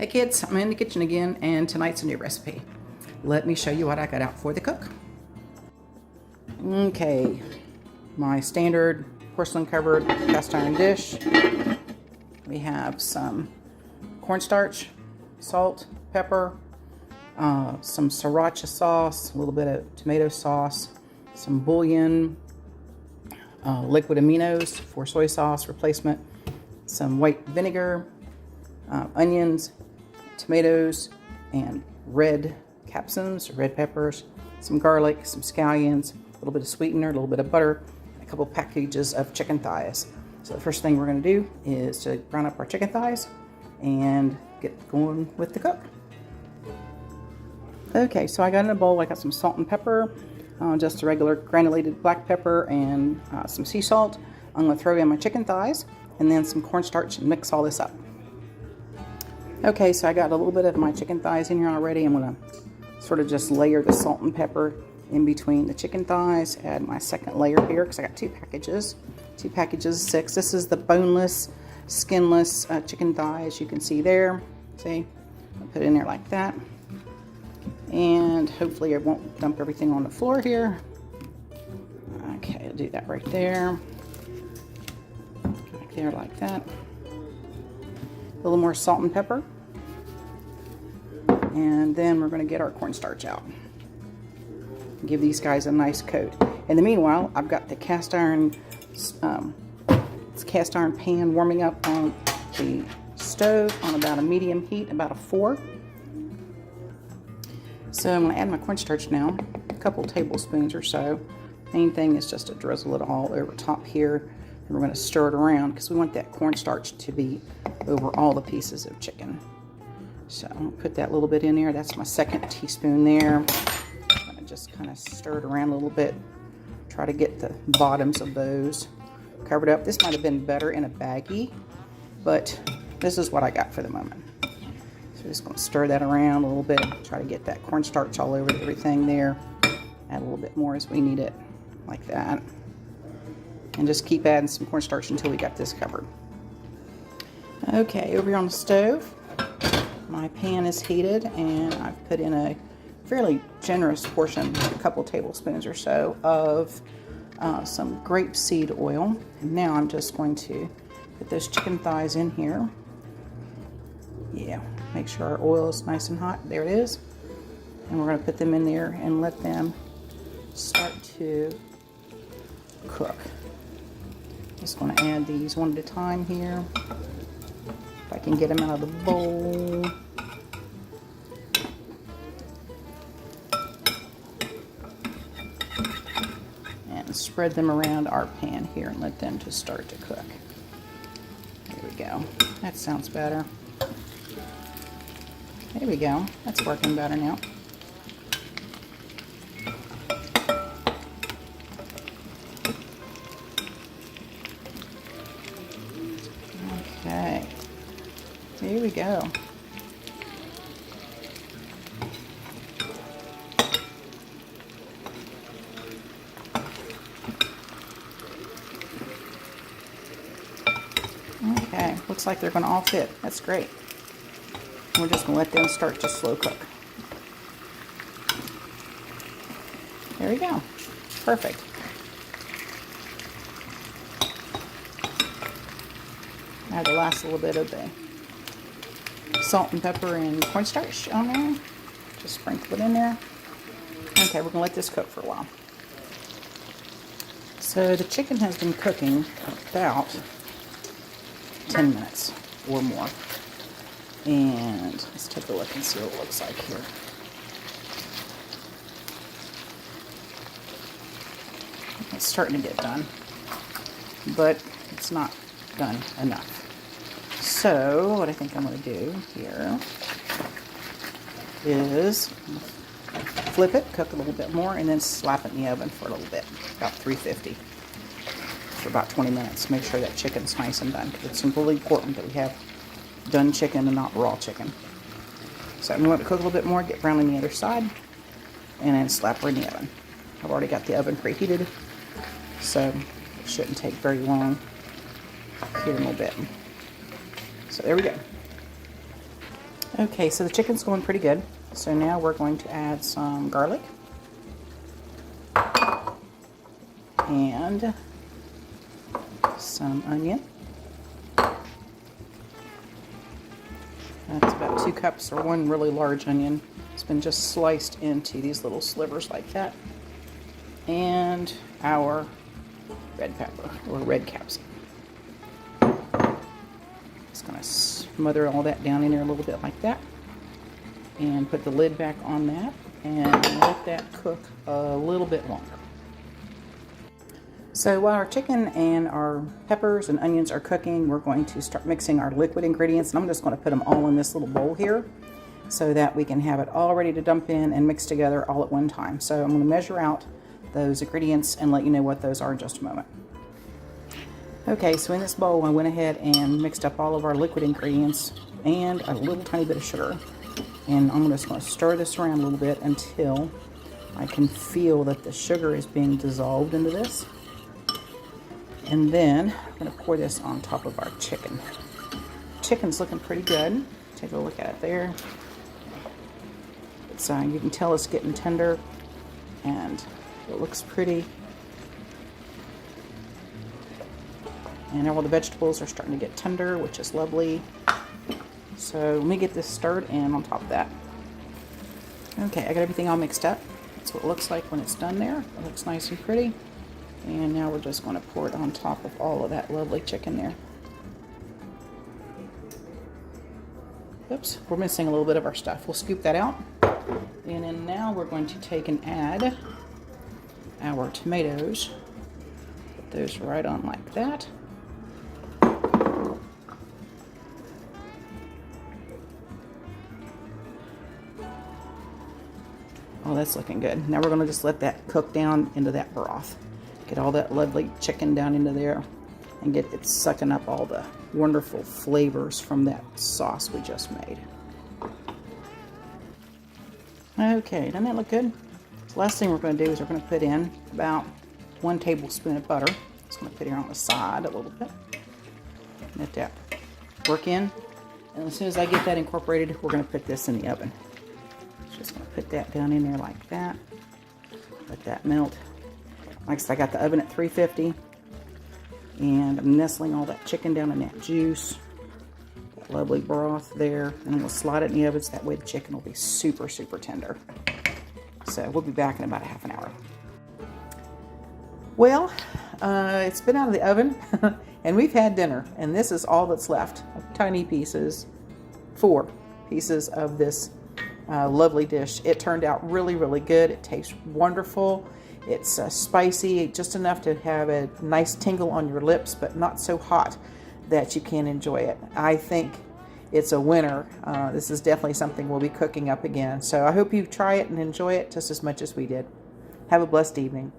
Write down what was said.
Hey kids, I'm in the kitchen again, and tonight's a new recipe. Let me show you what I got out for the cook. Okay, my standard porcelain covered cast iron dish. We have some cornstarch, salt, pepper, some sriracha sauce, a little bit of tomato sauce, some bouillon, liquid aminos for soy sauce replacement, some white vinegar, onions, tomatoes, and red capsicums, red peppers, some garlic, some scallions, a little bit of sweetener, a little bit of butter, a couple packages of chicken thighs. So the first thing we're going to do is to brown up our chicken thighs and get going with the cook. Okay, so I got in a bowl, I got some salt and pepper, just a regular granulated black pepper and some sea salt. I'm going to throw in my chicken thighs and then some cornstarch and mix all this up. Okay, so I got a little bit of my chicken thighs in here already. I'm going to sort of just layer the salt and pepper in between the chicken thighs. Add my second layer here because I got two packages of 6. This is the boneless, skinless chicken thighs. You can see there. See, I'll put it in there like that. And hopefully I won't dump everything on the floor here. Okay, I'll do that right there. Right there like that. A little more salt and pepper. And then we're going to get our cornstarch out. Give these guys a nice coat. In the meanwhile, I've got the cast iron pan warming up on the stove on about a medium heat, about a 4. So I'm going to add my cornstarch now, a couple tablespoons or so. Main thing is just to drizzle it all over top here. And we're going to stir it around because we want that cornstarch to be over all the pieces of chicken. So I'm going to put that little bit in there. That's my second teaspoon there. I'm going to just kind of stir it around a little bit. Try to get the bottoms of those covered up. This might have been better in a baggie, but this is what I got for the moment. So just going to stir that around a little bit. Try to get that cornstarch all over everything there. Add a little bit more as we need it, like that. And just keep adding some cornstarch until we got this covered. Okay, over here on the stove, my pan is heated and I've put in a fairly generous portion, a couple tablespoons or so, of some grape seed oil. And now I'm just going to put those chicken thighs in here. Yeah, make sure our oil is nice and hot. There it is. And we're going to put them in there and let them start to cook. Just going to add these one at a time here. If I can get them out of the bowl. And spread them around our pan here and let them just start to cook. There we go. That sounds better. There we go. That's working better now. Okay. Here we go. Okay, looks like they're going to all fit. That's great. We're just going to let them start to slow cook. There we go. Perfect. Add the last little bit of the salt and pepper and cornstarch on there. Just sprinkle it in there. Okay, we're going to let this cook for a while. So the chicken has been cooking about 10 minutes or more. And let's take a look and see what it looks like here. It's starting to get done, but it's not done enough. So what I think I'm going to do here is flip it, cook a little bit more, and then slap it in the oven for a little bit, about 350 for about 20 minutes. Make sure that chicken's nice and done, because it's really important that we have done chicken and not raw chicken. So I'm going to let it cook a little bit more, get brown on the other side, and then slap her in the oven. I've already got the oven preheated, so it shouldn't take very long. Here in a little bit. So there we go. Okay, so the chicken's going pretty good. So now we're going to add some garlic and some onion. That's about 2 cups or 1 really large onion. It's been just sliced into these little slivers like that. And our red pepper or red capsicum. Just going to smother all that down in there a little bit like that. And put the lid back on that and let that cook a little bit longer. So while our chicken and our peppers and onions are cooking, we're going to start mixing our liquid ingredients. And I'm just going to put them all in this little bowl here so that we can have it all ready to dump in and mix together all at one time. So I'm going to measure out those ingredients and let you know what those are in just a moment. Okay, so in this bowl I went ahead and mixed up all of our liquid ingredients and a little tiny bit of sugar. And I'm just going to stir this around a little bit until I can feel that the sugar is being dissolved into this. And then I'm going to pour this on top of our chicken. Chicken's looking pretty good. Take a look at it there. It's, you can tell it's getting tender and it looks pretty. And all the vegetables are starting to get tender, which is lovely. So let me get this stirred in on top of that. Okay, I got everything all mixed up. That's what it looks like when it's done there. It looks nice and pretty. And now we're just going to pour it on top of all of that lovely chicken there. Oops, we're missing a little bit of our stuff. We'll scoop that out. And then now we're going to take and add our tomatoes. Put those right on like that. Oh, that's looking good. Now we're going to just let that cook down into that broth. Get all that lovely chicken down into there and get it sucking up all the wonderful flavors from that sauce we just made. Okay, doesn't that look good? The last thing we're going to do is we're going to put in about 1 tablespoon of butter. Just going to put it here on the side a little bit. Let that work in. And as soon as I get that incorporated, we're going to put this in the oven. Just going to put that down in there like that. Let that melt. Like I said, I got the oven at 350, and I'm nestling all that chicken down in that juice. That lovely broth there. And we'll slide it in the oven so that way the chicken will be super, super tender. So we'll be back in about a half an hour. Well, it's been out of the oven, and we've had dinner, and this is all that's left. Tiny pieces, 4 pieces of this lovely dish. It turned out really, really good. It tastes wonderful. It's spicy, just enough to have a nice tingle on your lips, but not so hot that you can't enjoy it. I think it's a winner. This is definitely something we'll be cooking up again. So I hope you try it and enjoy it just as much as we did. Have a blessed evening.